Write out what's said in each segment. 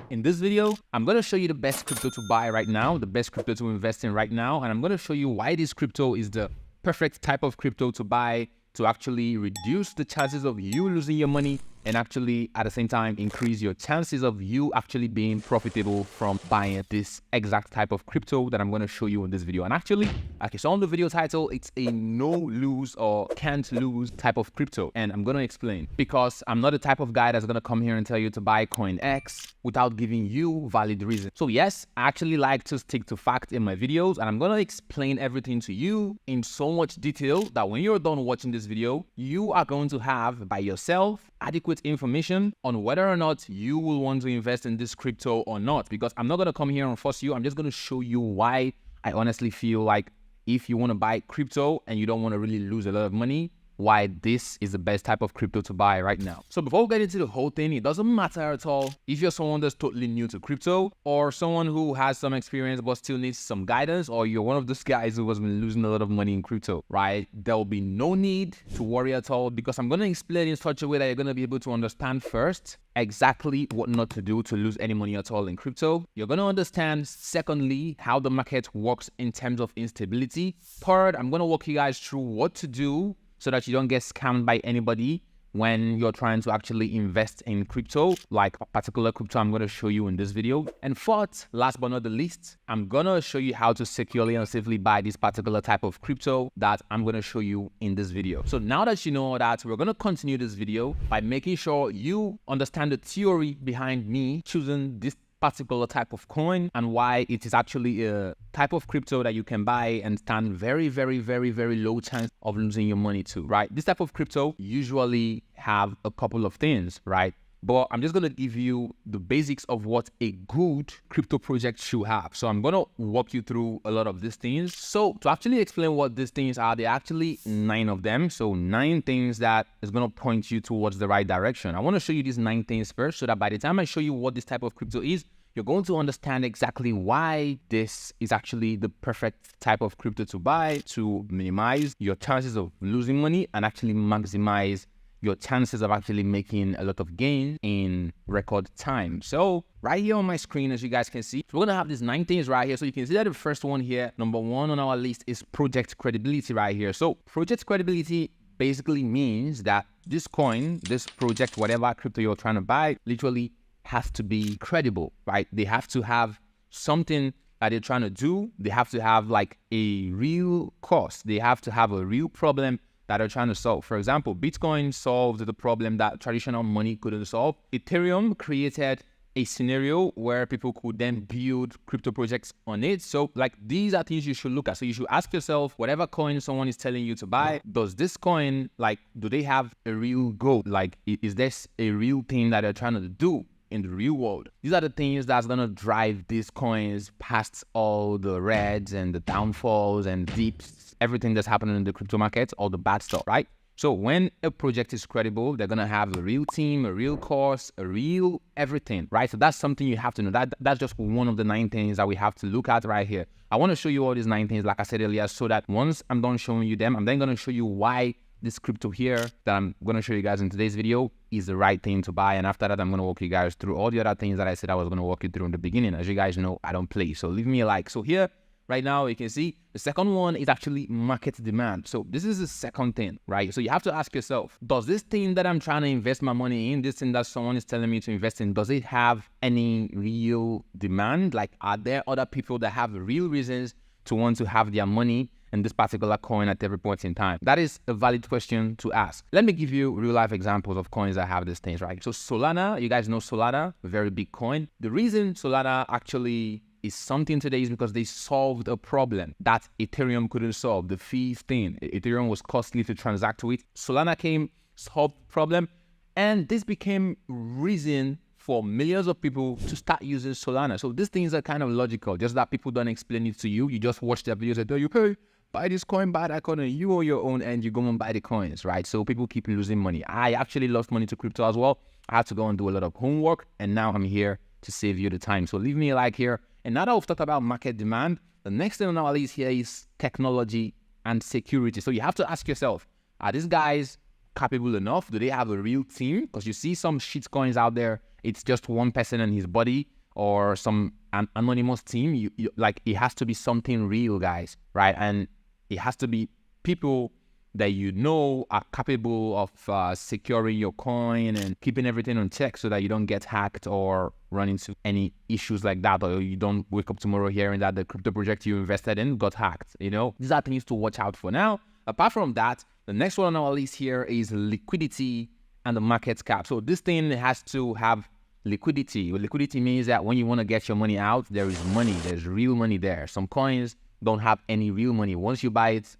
In this video, I'm going to show you the best crypto to buy right now, the best crypto to invest in right now, and I'm going to show you why this crypto is the perfect type of crypto to buy to actually reduce the chances of you losing your money and actually at the same time increase your chances of you actually being profitable from buying this exact type of crypto that I'm going to show you in this video. And actually, like you saw on the video title, it's a no lose or can't lose type of crypto. And I'm going to explain because I'm not the type of guy that's going to come here and tell you to buy coin X without giving you valid reason. So yes, I actually like to stick to fact in my videos, and I'm going to explain everything to you in so much detail that when you're done watching this video, you are going to have by yourself adequate information on whether or not you will want to invest in this crypto or not. Because I'm not going to come here and force you. I'm just going to show you why I honestly feel like if you want to buy crypto and you don't want to really lose a lot of money, why this is the best type of crypto to buy right now. So before we get into the whole thing, it doesn't matter at all if you're someone that's totally new to crypto or someone who has some experience but still needs some guidance, or you're one of those guys who has been losing a lot of money in crypto, right? There will be no need to worry at all because I'm going to explain in such a way that you're going to be able to understand first exactly what not to do to lose any money at all in crypto. You're going to understand, secondly, how the market works in terms of instability. Third, I'm going to walk you guys through what to do so that you don't get scammed by anybody when you're trying to actually invest in crypto, like a particular crypto I'm going to show you in this video. And fourth, last but not the least, I'm going to show you how to securely and safely buy this particular type of crypto that I'm going to show you in this video. So now that you know all that, we're going to continue this video by making sure you understand the theory behind me choosing this particular type of coin and why it is actually a type of crypto that you can buy and stand very low chance of losing your money to, right? This type of crypto usually have a couple of things, right? But I'm just going to give you the basics of what a good crypto project should have. So I'm going to walk you through a lot of these things. So to actually explain what these things are, there are actually 9 of them. So 9 things that is going to point you towards the right direction. I want to show you these 9 things first so that by the time I show you what this type of crypto is, you're going to understand exactly why this is actually the perfect type of crypto to buy to minimize your chances of losing money and actually maximize your chances of actually making a lot of gain in record time. So right here on my screen, as you guys can see, we're going to have these 9 things right here. So you can see that the first one here, number 1 on our list, is project credibility right here. So project credibility basically means that this coin, this project, whatever crypto you're trying to buy, literally have to be credible, right? They have to have something that they're trying to do. They have to have like a real cost. They have to have a real problem that they're trying to solve. For example, Bitcoin solved the problem that traditional money couldn't solve. Ethereum created a scenario where people could then build crypto projects on it. So like these are things you should look at. So you should ask yourself, whatever coin someone is telling you to buy, does this coin, like, do they have a real goal? Like, is this a real thing that they're trying to do in the real world? These are the things that's gonna drive these coins past all the reds and the downfalls and dips, everything that's happening in the crypto markets, all the bad stuff, right? So when a project is credible, they're gonna have a real team, a real course, a real everything, right? So that's something you have to know. That's just one of the 9 things that we have to look at right here. I want to show you all these 9 things, like I said earlier, so that once I'm done showing you them, I'm then gonna show you why this crypto here that I'm going to show you guys in today's video is the right thing to buy. And after that, I'm going to walk you guys through all the other things that I said I was going to walk you through in the beginning. As you guys know, I don't play. So leave me a like. So here, right now, you can see the second one is actually market demand. So this is the second thing, right? So you have to ask yourself, does this thing that I'm trying to invest my money in, this thing that someone is telling me to invest in, does it have any real demand? Like, are there other people that have real reasons to want to have their money in this particular coin at every point in time? That is a valid question to ask. Let me give you real life examples of coins that have these things, right? So Solana, you guys know Solana, a very big coin. The reason Solana actually is something today is because they solved a problem that Ethereum couldn't solve, the fees thing. Ethereum was costly to transact with. Solana came, solved the problem, and this became reason for millions of people to start using Solana. So these things are kind of logical, just that people don't explain it to you. You just watch their videos and tell you, hey, buy this coin, buy that coin, and you on your own and you go and buy the coins, right? So people keep losing money. I actually lost money to crypto as well. I had to go and do a lot of homework, and now I'm here to save you the time. So leave me a like here. And now that we've talked about market demand, the next thing on our list here is technology and security. So you have to ask yourself, are these guys capable enough? Do they have a real team? Because you see some shit coins out there it's just one person and his body or some anonymous team. Like, it has to be something real, guys, right? And it has to be people that you know are capable of securing your coin and keeping everything on check so that you don't get hacked or run into any issues like that, or you don't wake up tomorrow hearing that the crypto project you invested in got hacked. These are things to watch out for. Now, apart from that, the next one on our list here is liquidity and the market cap. So this thing has to have liquidity. Liquidity means that when you want to get your money out, there is money. There's real money there. Some coins don't have any real money. Once you buy it,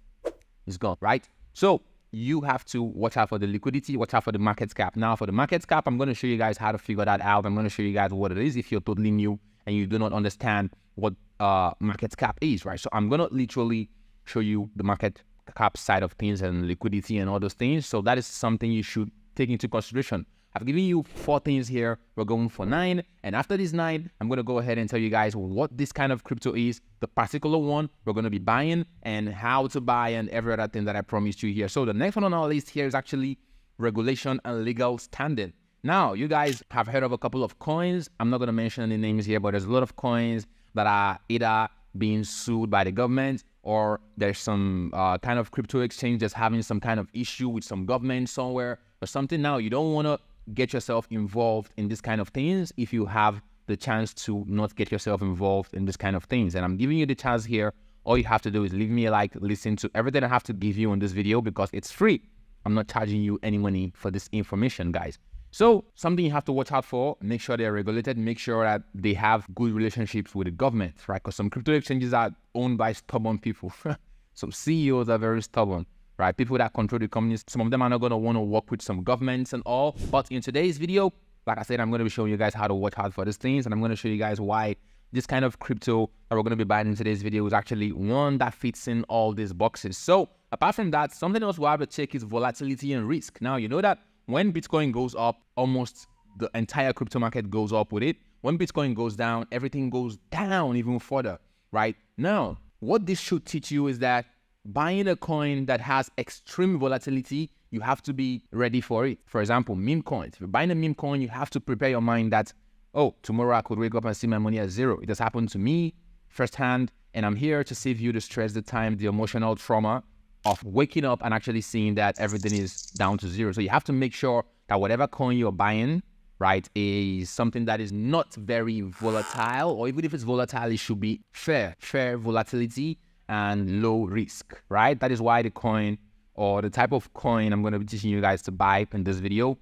it's gone, right? So you have to watch out for the liquidity, watch out for the market cap. Now, for the market cap, I'm going to show you guys how to figure that out. I'm going to show you guys what it is if you're totally new and you do not understand what market cap is, right? So I'm going to literally show you the market cap side of things and liquidity and all those things. So that is something you should take into consideration. I've given you 4 things here. We're going for 9. And after these 9, I'm going to go ahead and tell you guys what this kind of crypto is, the particular one we're going to be buying, and how to buy, and every other thing that I promised you here. So the next one on our list here is actually regulation and legal standing. Now, you guys have heard of a couple of coins. I'm not going to mention any names here, but there's a lot of coins that are either being sued by the government, or there's some kind of crypto exchange that's having some kind of issue with some government somewhere or something. Now, you don't want to get yourself involved in this kind of things if you have the chance to not get yourself involved in this kind of things. And I'm giving you the chance here. All you have to do is leave me a like, listen to everything I have to give you on this video because it's free. I'm not charging you any money for this information, guys. So something you have to watch out for, make sure they're regulated, make sure that they have good relationships with the government, right? Because some crypto exchanges are owned by stubborn people. Some CEOs are very stubborn, right? People that control the companies, some of them are not going to want to work with some governments and all. But in today's video, like I said, I'm going to be showing you guys how to watch out for these things. And I'm going to show you guys why this kind of crypto that we're going to be buying in today's video is actually one that fits in all these boxes. So apart from that, something else we have to check is volatility and risk. Now, you know that when Bitcoin goes up, almost the entire crypto market goes up with it. When Bitcoin goes down, everything goes down even further, right? Now, what this should teach you is that buying a coin that has extreme volatility, you have to be ready for it. For example, meme coins. If you're buying a meme coin, you have to prepare your mind that, oh, tomorrow I could wake up and see my money at zero. It has happened to me firsthand, and I'm here to save you the stress, the time, the emotional trauma of waking up and actually seeing that everything is down to zero. So you have to make sure that whatever coin you're buying, right, is something that is not very volatile, or even if it's volatile, it should be fair volatility and low risk, right? That is why the coin or the type of coin I'm going to be teaching you guys to buy in this video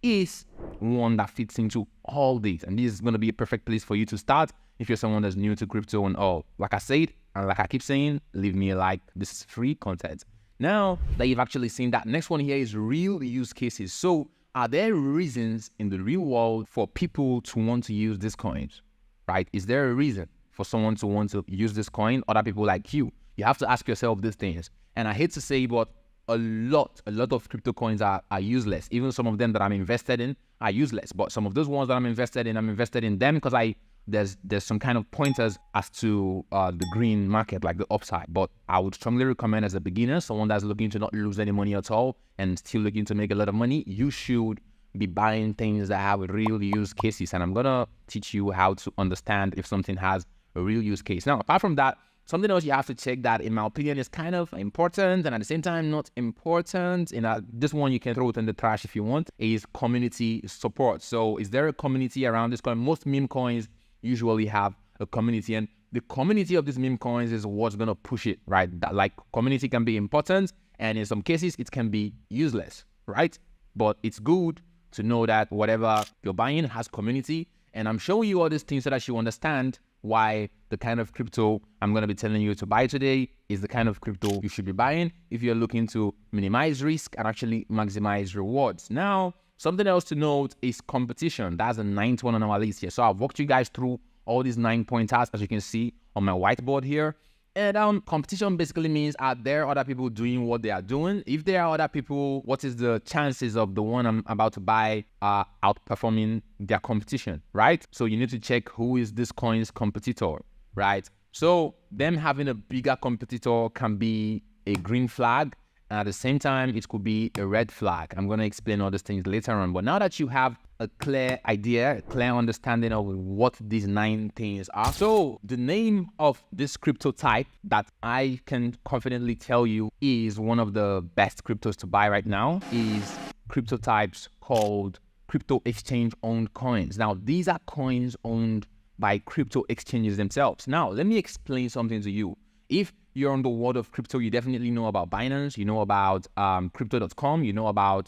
is one that fits into all these. And this is going to be a perfect place for you to start if you're someone that's new to crypto and all. Like I said, and like I keep saying, leave me a like. This is free content. Now that you've actually seen that, next one here is real use cases. So are there reasons in the real world for people to want to use these coins, right? Is there a reason for someone to want to use this coin? Other people like you. You have to ask yourself these things. And I hate to say, but a lot of crypto coins are useless. Even some of them that I'm invested in are useless. But some of those ones that I'm invested in them because there's some kind of pointers as to the green market, like the upside. But I would strongly recommend, as a beginner, someone that's looking to not lose any money at all and still looking to make a lot of money, you should be buying things that have real use cases. And I'm gonna teach you how to understand if something has a real use case. Now, apart from that, something else you have to check that, in my opinion, is kind of important and at the same time not important. This one you can throw it in the trash if you want, is community support. So is there a community around this coin? Most meme coins usually have a community, and the community of these meme coins is what's going to push it, right? That, like, community can be important, and in some cases it can be useless, right? But it's good to know that whatever you're buying has community, and I'm showing you all these things so that you understand why the kind of crypto I'm going to be telling you to buy today is the kind of crypto you should be buying if you're looking to minimize risk and actually maximize rewards. Now, something else to note is competition. That's the 9th one on our list here. So I've walked you guys through all these 9 pointers, as you can see on my whiteboard here. And competition basically means, are there other people doing what they are doing? If there are other people, what is the chances of the one I'm about to buy outperforming their competition, right? So you need to check who is this coin's competitor, right? So them having a bigger competitor can be a green flag, And at the same time, it could be a red flag. I'm going to explain all these things later on. But now that you have a clear idea, a clear understanding of what these 9 things are. So the name of this crypto type that I can confidently tell you is one of the best cryptos to buy right now is crypto types called crypto exchange owned coins. Now, these are coins owned by crypto exchanges themselves. Now, let me explain something to you. If you're on the world of crypto, you definitely know about Binance, you know about crypto.com, you know about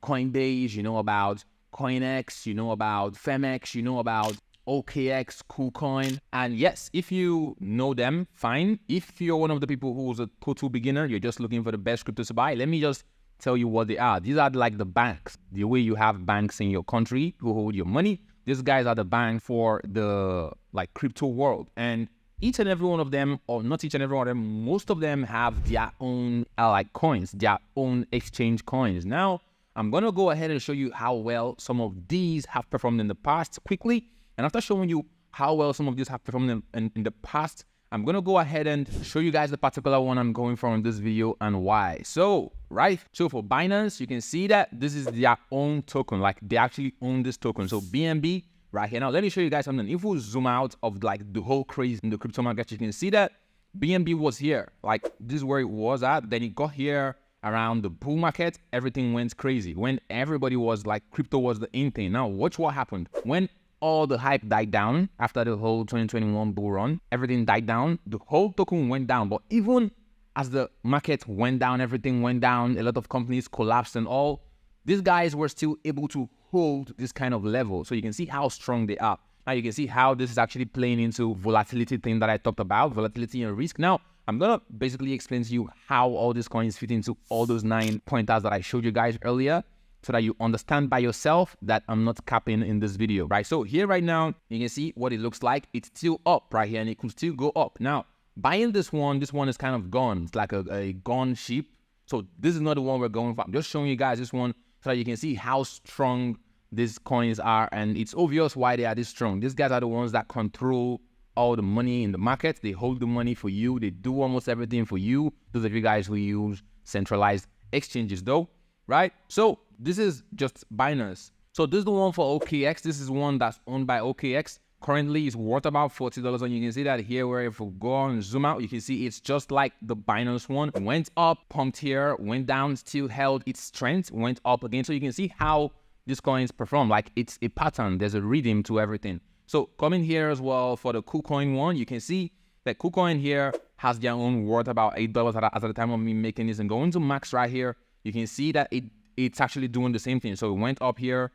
Coinbase, you know about CoinEx, you know about Femex, you know about OKX, KuCoin. And yes, if you know them, fine. If you're one of the people who's a total beginner, you're just looking for the best cryptos to buy, let me just tell you what they are. These are like the banks. The way you have banks in your country who hold your money, these guys are the bank for the like crypto world. And each and every one of them, or not each and every one of them, most of them have their own like coins, their own exchange coins. Now, I'm going to go ahead and show you how well some of these have performed in the past quickly. And after showing you how well some of these have performed in the past, I'm going to go ahead and show you guys the particular one I'm going for in this video and why. So for Binance, you can see that this is their own token. Like they actually own this token. So BNB right here. Now, let me show you guys something. If we zoom out of like the whole craze in the crypto market, you can see that BNB was here. Like this is where it was at. Then it got here around the bull market. Everything went crazy when everybody was like crypto was the in thing. Now, watch what happened. When all the hype died down after the whole 2021 bull run, everything died down. The whole token went down. But even as the market went down, everything went down. A lot of companies collapsed and all. These guys were still able to hold this kind of level. So you can see how strong they are. Now you can see how this is actually playing into volatility thing that I talked about, volatility and risk. Now, I'm going to basically explain to you how all these coins fit into all those 9 pointers that I showed you guys earlier, so that you understand by yourself that I'm not capping in this video, right? So here right now, you can see what it looks like. It's still up right here and it could still go up. Now, buying this one is kind of gone. It's like a gone sheep. So this is not the one we're going for. I'm just showing you guys this one so that you can see how strong these coins are. And it's obvious why they are this strong. These guys are the ones that control all the money in the market. They hold the money for you. They do almost everything for you. Those of you guys who use centralized exchanges though, right? So this is just Binance. So this is the one for OKX. This is one that's owned by OKX. Currently it's worth about $40. And you can see that here where if we go on and zoom out, you can see it's just like the Binance one. It went up, pumped here, went down, still held its strength, went up again. So you can see how these coins perform. Like it's a pattern. There's a rhythm to everything. So coming here as well for the KuCoin one, you can see that KuCoin here has their own worth about $8 at the time of me making this. And going to max right here, you can see that it's actually doing the same thing. So it went up here,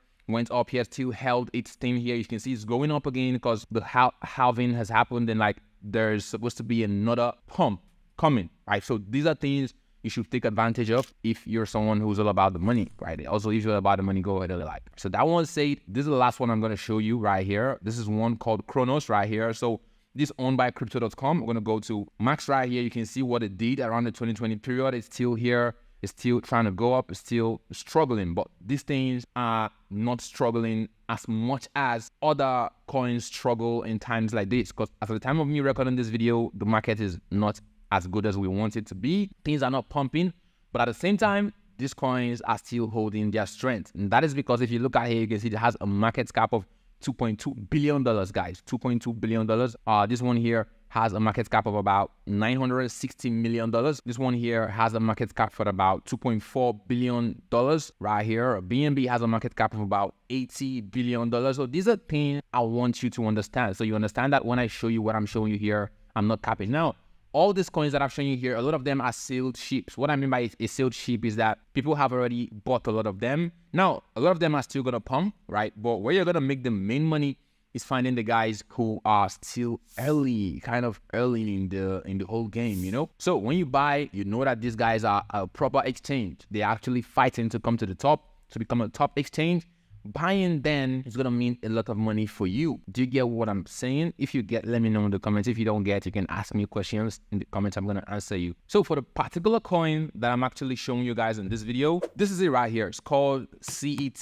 still held its thing here. You can see it's going up again because the halving has happened and like there's supposed to be another pump coming, right? So these are things you should take advantage of if you're someone who's all about the money, right? Also, if you're about the money, go ahead and like. So that one said, this is the last one I'm going to show you right here. This is one called Cronos right here. So this owned by crypto.com. We're going to go to max right here. You can see what it did around the 2020 period. It's still here. It's still trying to go up. It's still struggling. But these things are not struggling as much as other coins struggle in times like this. Because at the time of me recording this video, the market is not as good as we want it to be. Things are not pumping. But at the same time, these coins are still holding their strength. And that is because if you look at here, you can see it has a market cap of $2.2 billion, guys. $2.2 billion. This one here has a market cap of about $960 million. This one here has a market cap for about $2.4 billion right here. BNB has a market cap of about $80 billion. So these are things I want you to understand. So you understand that when I show you what I'm showing you here, I'm not capping. Now, all these coins that I'm showing you here, a lot of them are sealed ships. What I mean by a sealed ship is that people have already bought a lot of them. Now, a lot of them are still going to pump, right? But where you're going to make the main money is finding the guys who are still early, kind of early in the whole game, you know? So when you buy, you know that these guys are a proper exchange. They're actually fighting to come to the top, to become a top exchange. Buying then is going to mean a lot of money for you. Do you get what I'm saying? If you get, let me know in the comments. If you don't get, you can ask me questions in the comments. I'm going to answer you. So for the particular coin that I'm actually showing you guys in this video, this is it right here. It's called CET.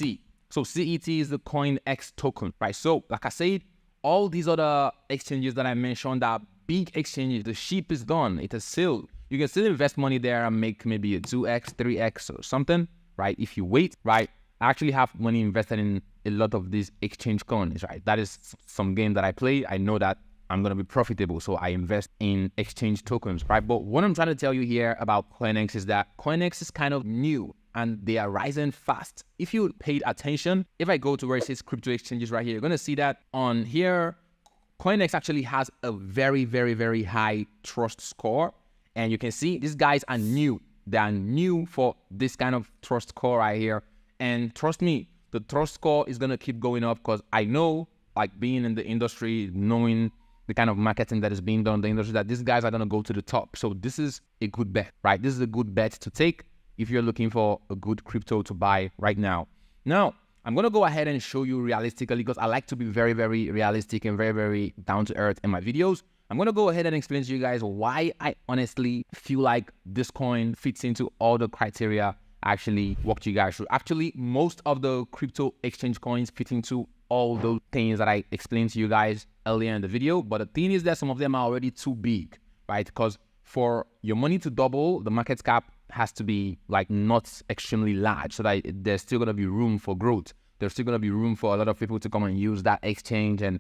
So CET is the CoinEx token, right? So like I said, all these other exchanges that I mentioned are big exchanges. The ship is gone. It is sealed. You can still invest money there and make maybe a 2x, 3x or something, right? If you wait, right? I actually have money invested in a lot of these exchange coins, right? That is some game that I play. I know that I'm going to be profitable, so I invest in exchange tokens, right? But what I'm trying to tell you here about CoinEx is that CoinEx is kind of new and they are rising fast. If you paid attention, if I go to where it says crypto exchanges right here, you're going to see that on here, CoinEx actually has a very, very, very high trust score. And you can see these guys are new. They are new for this kind of trust score right here. And trust me, the trust score is going to keep going up because I know, like being in the industry, knowing the kind of marketing that is being done in the industry, that these guys are going to go to the top. So this is a good bet, right? This is a good bet to take if you're looking for a good crypto to buy right now. Now, I'm going to go ahead and show you realistically, because I like to be very, very realistic and very, very down to earth in my videos. I'm going to go ahead and explain to you guys why I honestly feel like this coin fits into all the criteria I actually walked you guys through. Actually, most of the crypto exchange coins fit into all those things that I explained to you guys earlier in the video. But the thing is that some of them are already too big, right? Because for your money to double, the market cap has to be like not extremely large, so that there's still going to be room for growth. There's still going to be room for a lot of people to come and use that exchange and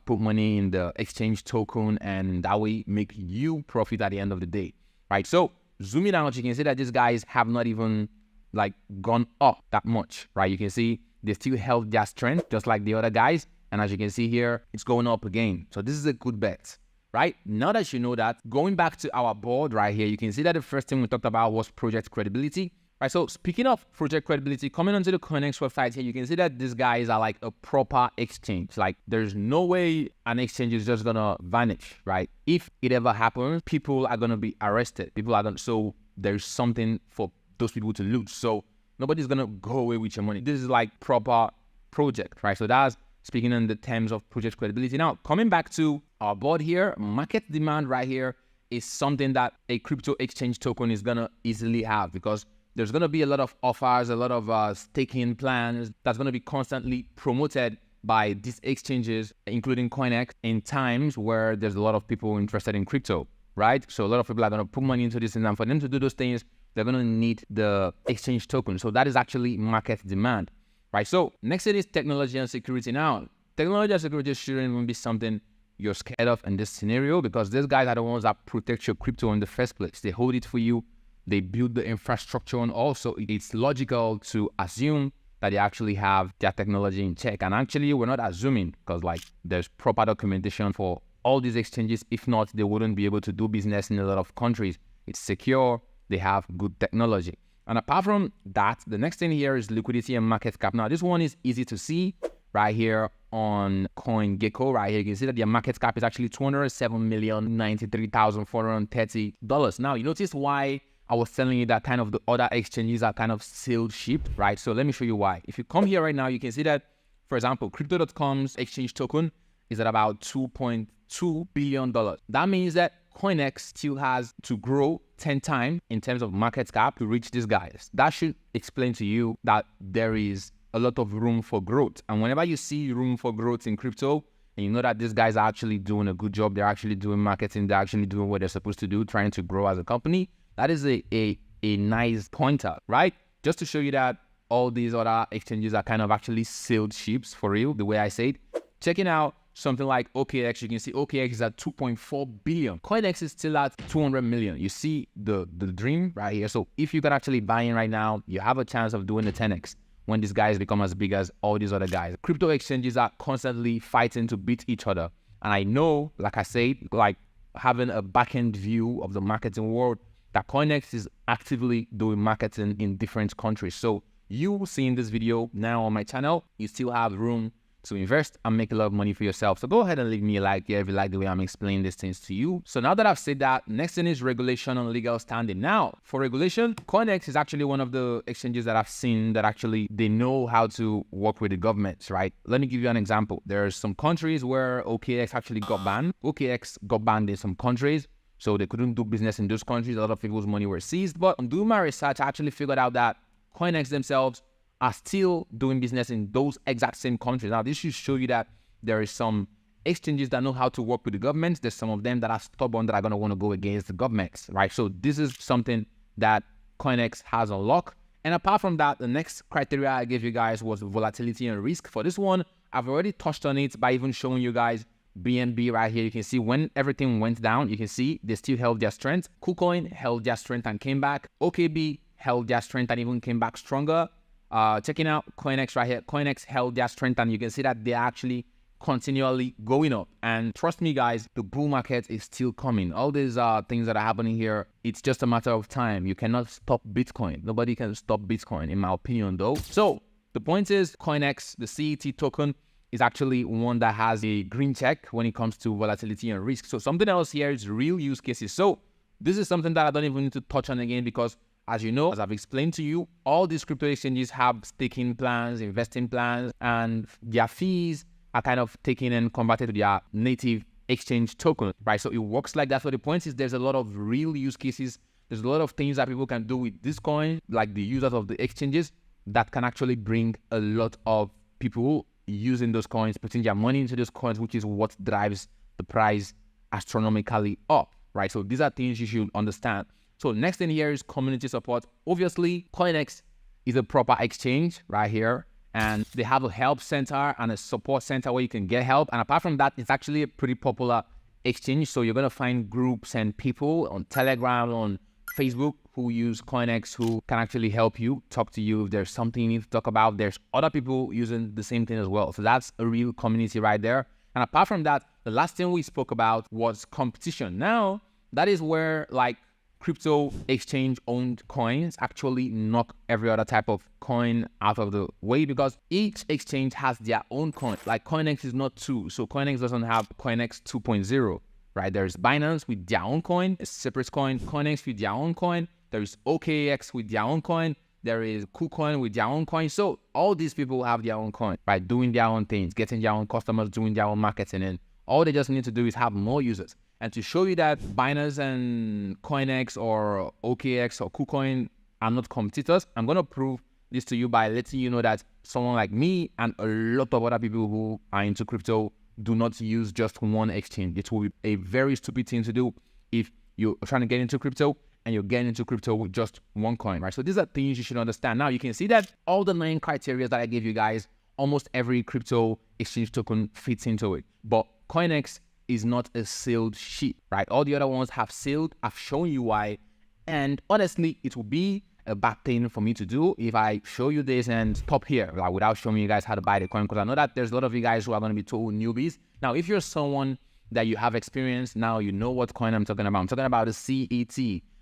put money in the exchange token, and that way make you profit at the end of the day, right? So zooming out, you can see that these guys have not even like gone up that much, right? You can see they still held their strength just like the other guys. And as you can see here, it's going up again. So this is a good bet, right? Now that you know that, going back to our board right here, you can see that the first thing we talked about was project credibility, right? So speaking of project credibility, coming onto the CoinEx website here, you can see that these guys are like a proper exchange. Like there's no way an exchange is just gonna vanish, right? If it ever happens, people are gonna be arrested. So there's something for those people to lose. So nobody's gonna go away with your money. This is like proper project, right? So that's speaking in the terms of project credibility. Now, coming back to our board here, market demand right here is something that a crypto exchange token is gonna easily have, because there's gonna be a lot of offers, a lot of staking plans that's gonna be constantly promoted by these exchanges, including CoinEx, in times where there's a lot of people interested in crypto, right? So a lot of people are gonna put money into this, and for them to do those things, they're going to need the exchange token. So that is actually market demand, right? So next thing is technology and security. Now, technology and security shouldn't even be something you're scared of in this scenario, because these guys are the ones that protect your crypto in the first place. They hold it for you. They build the infrastructure, and also it's logical to assume that they actually have their technology in check. And actually, we're not assuming, because like there's proper documentation for all these exchanges. If not, they wouldn't be able to do business in a lot of countries. It's secure. They have good technology. And apart from that, the next thing here is liquidity and market cap. Now, this one is easy to see right here on CoinGecko. Right here, you can see that their market cap is actually $207,093,430. Now, you notice why I was telling you that kind of the other exchanges are kind of sealed ship, right? So let me show you why. If you come here right now, you can see that, for example, Crypto.com's exchange token is at about $2.2 billion. That means that CoinEx still has to grow 10 times in terms of market cap to reach these guys. That should explain to you that there is a lot of room for growth. And whenever you see room for growth in crypto, and you know that these guys are actually doing a good job, they're actually doing marketing, they're actually doing what they're supposed to do, trying to grow as a company, that is a nice pointer, right? Just to show you that all these other exchanges are kind of actually sealed ships for real, the way I say it. Checking out something like OKX, you can see OKX is at 2.4 billion. CoinEx is still at 200 million. You see the dream right here. So if you can actually buy in right now, you have a chance of doing the 10x when these guys become as big as all these other guys. Crypto exchanges are constantly fighting to beat each other. And I know, like I said, like having a back-end view of the marketing world, that CoinEx is actively doing marketing in different countries. So you seeing this video now on my channel, you still have room to invest and make a lot of money for yourself. So go ahead and leave me a like here if you like the way I'm explaining these things to you. So now that I've said that, next thing is regulation and legal standing. Now, for regulation, CoinEx is actually one of the exchanges that I've seen that actually they know how to work with the governments, right? Let me give you an example. There's some countries where OKX actually got banned. OKX got banned in some countries, so they couldn't do business in those countries. A lot of people's money were seized. But on doing my research, I actually figured out that CoinEx themselves are still doing business in those exact same countries. Now, this should show you that there is some exchanges that know how to work with the governments. There's some of them that are stubborn that are going to want to go against the governments, right? So this is something that CoinEx has unlocked. And apart from that, the next criteria I gave you guys was volatility and risk. For this one, I've already touched on it by even showing you guys BNB right here. You can see when everything went down, you can see they still held their strength. KuCoin held their strength and came back. OKB held their strength and even came back stronger. Checking out CoinEx right here. CoinEx held their strength and you can see that they're actually continually going up. And trust me guys, the bull market is still coming. All these things that are happening here, it's just a matter of time. You cannot stop Bitcoin. Nobody can stop Bitcoin in my opinion though. So the point is CoinEx, the CET token, is actually one that has a green check when it comes to volatility and risk. So something else here is real use cases. So this is something that I don't even need to touch on again because as you know, as I've explained to you, all these crypto exchanges have staking plans, investing plans, and their fees are kind of taken and converted to their native exchange token, right? So it works like that. So the point is there's a lot of real use cases. There's a lot of things that people can do with this coin, like the users of the exchanges, that can actually bring a lot of people using those coins, putting their money into those coins, which is what drives the price astronomically up, right? So these are things you should understand. So next thing here is community support. Obviously, CoinEx is a proper exchange right here, and they have a help center and a support center where you can get help. And apart from that, it's actually a pretty popular exchange. So you're going to find groups and people on Telegram, on Facebook who use CoinEx who can actually help you, talk to you if there's something you need to talk about. There's other people using the same thing as well. So that's a real community right there. And apart from that, the last thing we spoke about was competition. Now, that is where like crypto exchange owned coins actually knock every other type of coin out of the way because each exchange has their own coin. Like CoinEx is not 2. So CoinEx doesn't have CoinEx 2.0, right? There's Binance with their own coin, a separate coin, CoinEx with their own coin. There is OKX with their own coin. There is KuCoin with their own coin. So all these people have their own coin, right? Doing their own things, getting their own customers, doing their own marketing. And all they just need to do is have more users. And to show you that Binance and CoinEx or OKX or KuCoin are not competitors, I'm going to prove this to you by letting you know that someone like me and a lot of other people who are into crypto do not use just one exchange. It will be a very stupid thing to do if you're trying to get into crypto and you're getting into crypto with just one coin, right? So these are things you should understand. Now you can see that all the 9 criteria that I gave you guys, almost every crypto exchange token fits into it. But CoinEx is not a sealed sheet, right? All the other ones have sealed. I've shown you why. And honestly, it will be a bad thing for me to do if I show you this and stop here, like without showing you guys how to buy the coin, because I know that there's a lot of you guys who are going to be total newbies. Now, if you're someone that you have experience, now you know what coin I'm talking about. I'm talking about the CET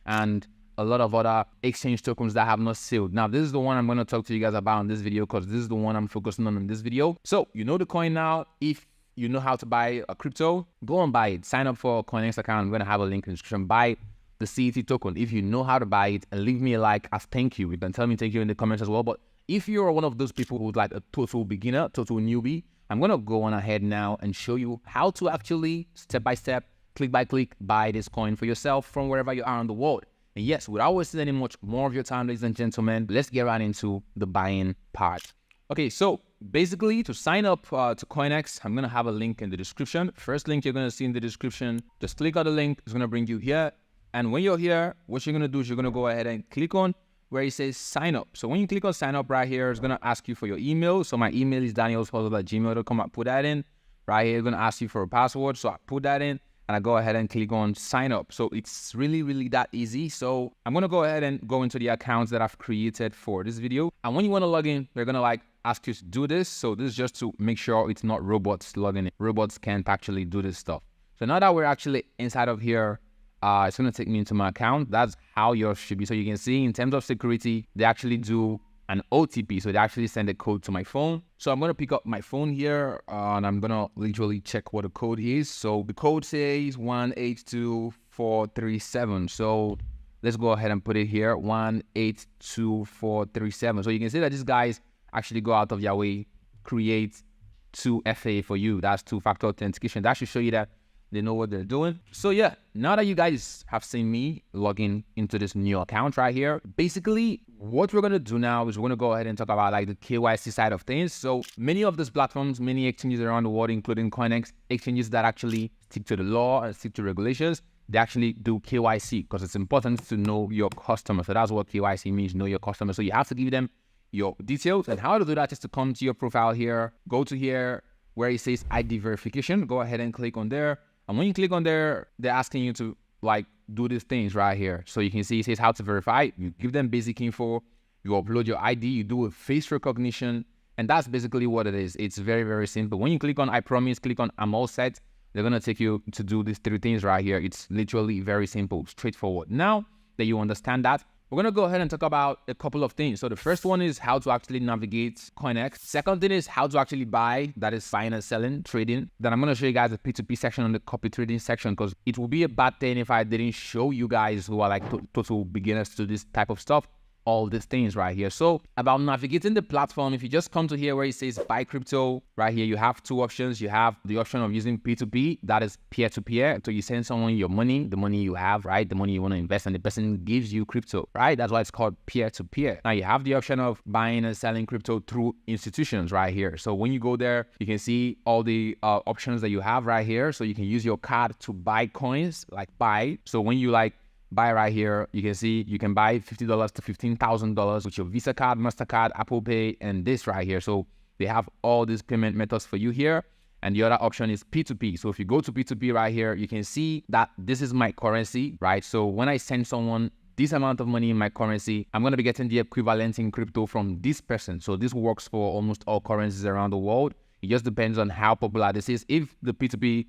and a lot of other exchange tokens that have not sealed. Now, this is the one I'm going to talk to you guys about in this video because this is the one I'm focusing on in this video. So you know the coin now. If you know how to buy a crypto, go and buy it. Sign up for a CoinEx account. I'm going to have a link in the description. Buy the CET token if you know how to buy it, and leave me a like as thank you. You can tell me thank you in the comments as well. But if you're one of those people who's like a total beginner, total newbie, I'm going to go on ahead now and show you how to actually step by step, click by click, buy this coin for yourself from wherever you are in the world. And yes, without wasting any much more of your time, ladies and gentlemen, let's get right into the buying part. Okay, so basically to sign up to CoinEx, I'm going to have a link in the description. First link you're going to see in the description, just click on the link. It's going to bring you here. And when you're here, what you're going to do is you're going to go ahead and click on where it says sign up. So when you click on sign up right here, it's going to ask you for your email. So my email is danielshustle@gmail.com. I put that in. Right here, it's going to ask you for a password. So I put that in and I go ahead and click on sign up. So it's really, really that easy. So I'm going to go ahead and go into the accounts that I've created for this video. And when you want to log in, they're going to like ask you to do this. So this is just to make sure it's not robots logging in. Robots can't actually do this stuff. So now that we're actually inside of here, it's going to take me into my account. That's how yours should be. So you can see in terms of security, they actually do an OTP. So they actually send a code to my phone. So I'm going to pick up my phone here and I'm going to literally check what the code is. So the code says 182437. So let's go ahead and put it here, 182437. So you can see that these guys actually go out of their way, create 2FA for you. That's 2-factor authentication. That should show you that They know what they're doing. So yeah, now that you guys have seen me logging into this new account right here, basically what we're going to do now is we're going to go ahead and talk about like the KYC side of things. So many of these platforms, many exchanges around the world, including CoinEx, exchanges that actually stick to the law and stick to regulations, they actually do KYC because it's important to know your customer. So that's what KYC means, know your customer. So you have to give them your details, and how to do that is to come to your profile here, go to here where it says ID verification, go ahead and click on there. And when you click on there, they're asking you to like do these things right here. So you can see it says how to verify. You give them basic info, you upload your ID, you do a face recognition, and that's basically what it is. It's very, very simple. When you click on I promise, click on I'm all set, they're going to take you to do these 3 things right here. It's literally very simple, straightforward. Now that you understand that, we're going to go ahead and talk about a couple of things. So the first one is how to actually navigate CoinEx. Second thing is how to actually buy, that is buying and selling, trading. Then I'm going to show you guys the P2P section and the copy trading section, because it would be a bad thing if I didn't show you guys who are like total beginners to this type of stuff, all these things right here. So about navigating the platform, if you just come to here where it says buy crypto right here, you have 2 options. You have the option of using P2P, that is peer-to-peer. So you send someone your money, the money you have, right? The money you want to invest, and the person gives you crypto, right? That's why it's called peer-to-peer. Now you have the option of buying and selling crypto through institutions right here. So when you go there, you can see all the options that you have right here. So you can use your card to buy coins, like buy. So when you like buy right here, you can see you can buy $50 to $15,000 with your Visa card, MasterCard, Apple Pay, and this right here. So they have all these payment methods for you here. And the other option is P2P. So if you go to P2P right here, you can see that this is my currency, right? So when I send someone this amount of money in my currency, I'm going to be getting the equivalent in crypto from this person. So this works for almost all currencies around the world. It just depends on how popular this is. If the P2P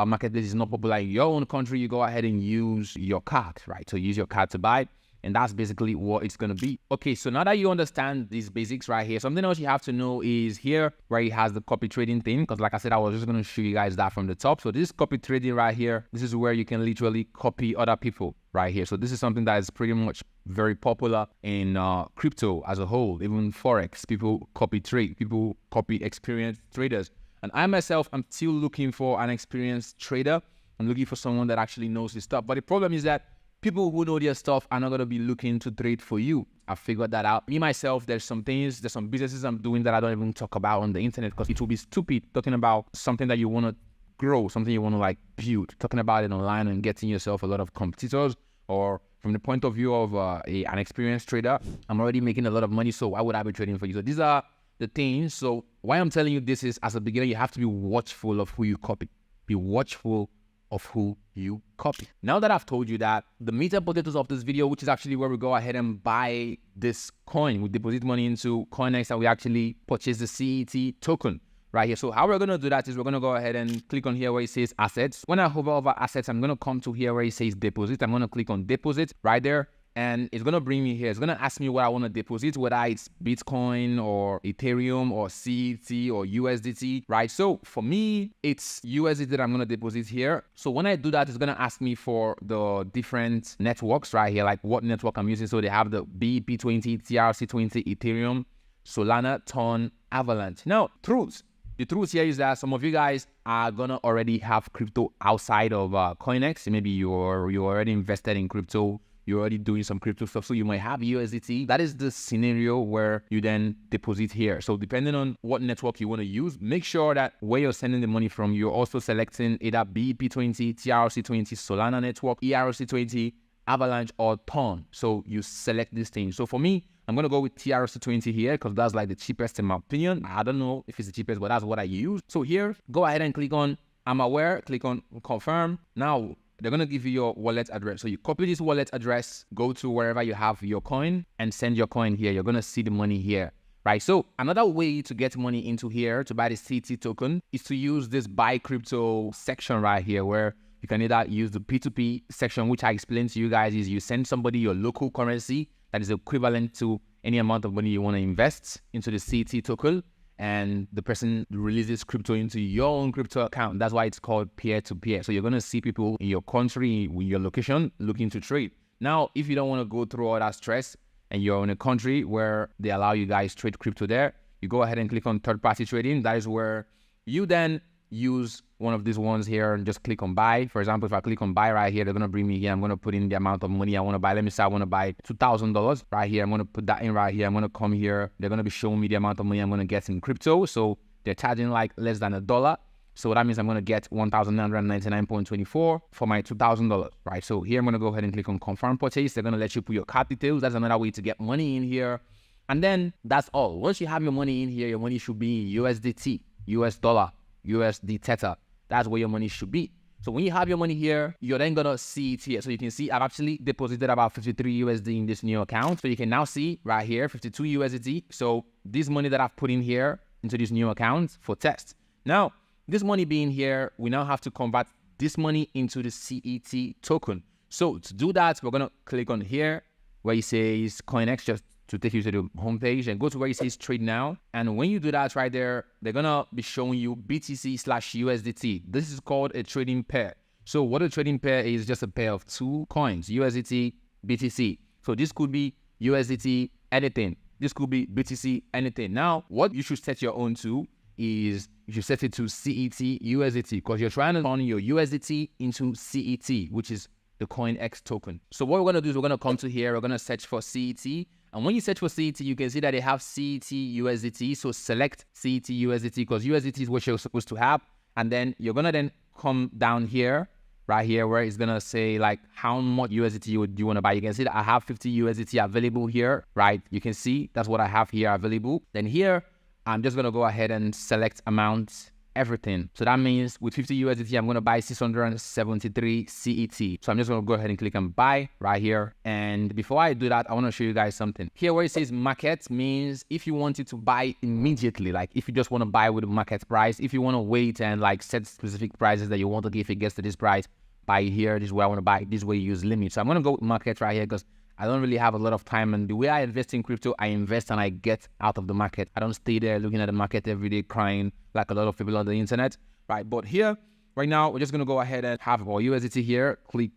marketplace is not popular in your own country, you go ahead and use your card, right? So use your card to buy, and that's basically what it's going to be. Okay, so now that you understand these basics right here, something else you have to know is here where it has the copy trading thing, because like I said, I was just going to show you guys that from the top. So this copy trading right here, this is where you can literally copy other people right here. So this is something that is pretty much very popular in crypto as a whole. Even Forex, people copy trade, people copy experienced traders. And I myself, I'm still looking for an experienced trader. I'm looking for someone that actually knows his stuff. But the problem is that people who know their stuff are not going to be looking to trade for you. I figured that out. Me, myself, there's some businesses I'm doing that I don't even talk about on the internet, because it will be stupid talking about something that you want to grow, something you want to like build, talking about it online and getting yourself a lot of competitors. Or from the point of view of an experienced trader, I'm already making a lot of money, so why would I be trading for you? So these are the things. So why I'm telling you this is, as a beginner, you have to be watchful of who you copy. Be watchful of who you copy. Now that I've told you that, the meat and potatoes of this video, which is actually where we go ahead and buy this coin, we deposit money into CoinEx and we actually purchase the CET token right here. So how we're going to do that is we're going to go ahead and click on here where it says assets. When I hover over assets, I'm going to come to here where it says deposit. I'm going to click on deposit right there. And it's going to bring me here. It's going to ask me what I want to deposit, whether it's Bitcoin or Ethereum or CET or USDT, right? So for me, it's USDT that I'm going to deposit here. So when I do that, it's going to ask me for the different networks right here, like what network I'm using. So they have the BEP20, TRC20, Ethereum, Solana, Ton, Avalanche. Now, the truth here is that some of you guys are going to already have crypto outside of CoinEx. Maybe you're already invested in crypto. You're already doing some crypto stuff, so you might have USDT. That is the scenario where you then deposit here. So depending on what network you want to use, make sure that where you're sending the money from, you're also selecting either BEP20, TRC20, Solana network, ERC20, Avalanche, or Ton. So you select these things. So for me, I'm going to go with TRC20 here because that's like the cheapest in my opinion. I don't know if it's the cheapest, but that's what I use. So here, go ahead and click on I'm aware, click on confirm. Now, they're going to give you your wallet address. So you copy this wallet address, go to wherever you have your coin and send your coin here. You're going to see the money here, right? So another way to get money into here to buy the CT token is to use this buy crypto section right here, where you can either use the P2P section, which I explained to you guys, is you send somebody your local currency that is equivalent to any amount of money you want to invest into the CT token, and the person releases crypto into your own crypto account. That's why it's called peer-to-peer. So you're going to see people in your country, in your location, looking to trade. Now, if you don't want to go through all that stress and you're in a country where they allow you guys trade crypto there, you go ahead and click on third-party trading. That is where you then use one of these ones here and just click on buy. For example, if I click on buy right here, they're going to bring me here. I'm going to put in the amount of money I want to buy. Let me say I want to buy $2,000 right here. I'm going to put that in right here. I'm going to come here. They're going to be showing me the amount of money I'm going to get in crypto. So they're charging like less than $1. So that means I'm going to get $1,999.24 for my $2,000, right? So here I'm going to go ahead and click on confirm purchase. They're going to let you put your card details. That's another way to get money in here. And then that's all. Once you have your money in here, your money should be in USDT, US dollar, USD Theta. That's where your money should be. So when you have your money here, you're then going to see it here. So you can see I've actually deposited about 53 USD in this new account. So you can now see right here, 52 USDT. So this money that I've put in here into this new account for test. Now, this money being here, we now have to convert this money into the CET token. So to do that, we're going to click on here where it says CoinEx, just to take you to the homepage, and go to where it says trade now. And when you do that right there, they're going to be showing you BTC/USDT. This is called a trading pair. So what a trading pair is, just a pair of two coins, USDT, BTC. So this could be USDT, anything. This could be BTC, anything. Now, what you should set your own to is you should set it to CET USDT, because you're trying to turn your USDT into CET, which is the CoinEx token. So what we're going to do is we're going to come to here. We're going to search for CET. And when you search for CET, you can see that they have CET USDT. So select CET USDT, because USDT is what you're supposed to have. And then you're going to then come down here, right here, where it's going to say like how much USDT would you want to buy. You can see that I have 50 USDT available here, right? You can see that's what I have here available. Then here, I'm just going to go ahead and select amount, everything. So that means with 50 USDT, I'm going to buy 673 CET. So I'm just going to go ahead and click on buy right here. And before I do that, I want to show you guys something. Here where it says market means if you wanted to buy immediately, like if you just want to buy with the market price, if you want to wait and like set specific prices that you want to give, if it gets to this price, buy here. This is where I want to buy. This way you use limit. So I'm going to go with market right here because I don't really have a lot of time, and the way I invest in crypto, I invest and I get out of the market. I don't stay there looking at the market every day crying like a lot of people on the internet, right? But here, right now, we're just going to go ahead and have our USDT here. Click,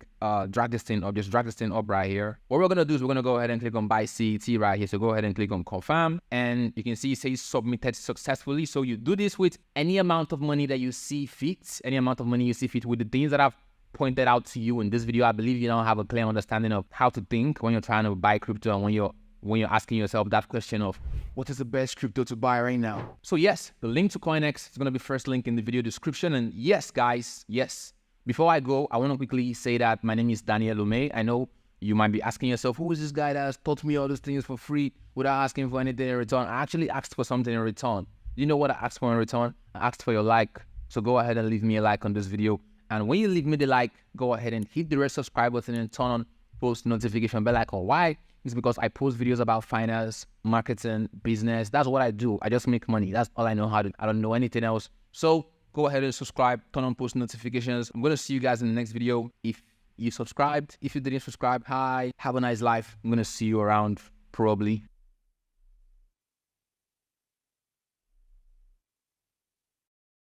drag this thing up, just drag this thing up right here. What we're going to do is we're going to go ahead and click on buy CET right here. So go ahead and click on confirm, and you can see it says submitted successfully. So you do this with any amount of money that you see fit, any amount of money you see fit with the things that I've pointed out to you in this video. I believe you now have a clear understanding of how to think when you're trying to buy crypto, and when you're asking yourself that question of what is the best crypto to buy right now. So yes, the link to CoinEx is going to be first link in the video description. And yes, guys, yes. Before I go, I want to quickly say that my name is Daniel Lume. I know you might be asking yourself, who is this guy that has taught me all these things for free without asking for anything in return? I actually asked for something in return. You know what I asked for in return? I asked for your like. So go ahead and leave me a like on this video. And when you leave me the like, go ahead and hit the red subscribe button and turn on post notification bell icon. Why? It's because I post videos about finance, marketing, business. That's what I do. I just make money. That's all I know how to do. I don't know anything else. So go ahead and subscribe, turn on post notifications. I'm going to see you guys in the next video. If you subscribed, if you didn't subscribe, hi, have a nice life. I'm going to see you around probably.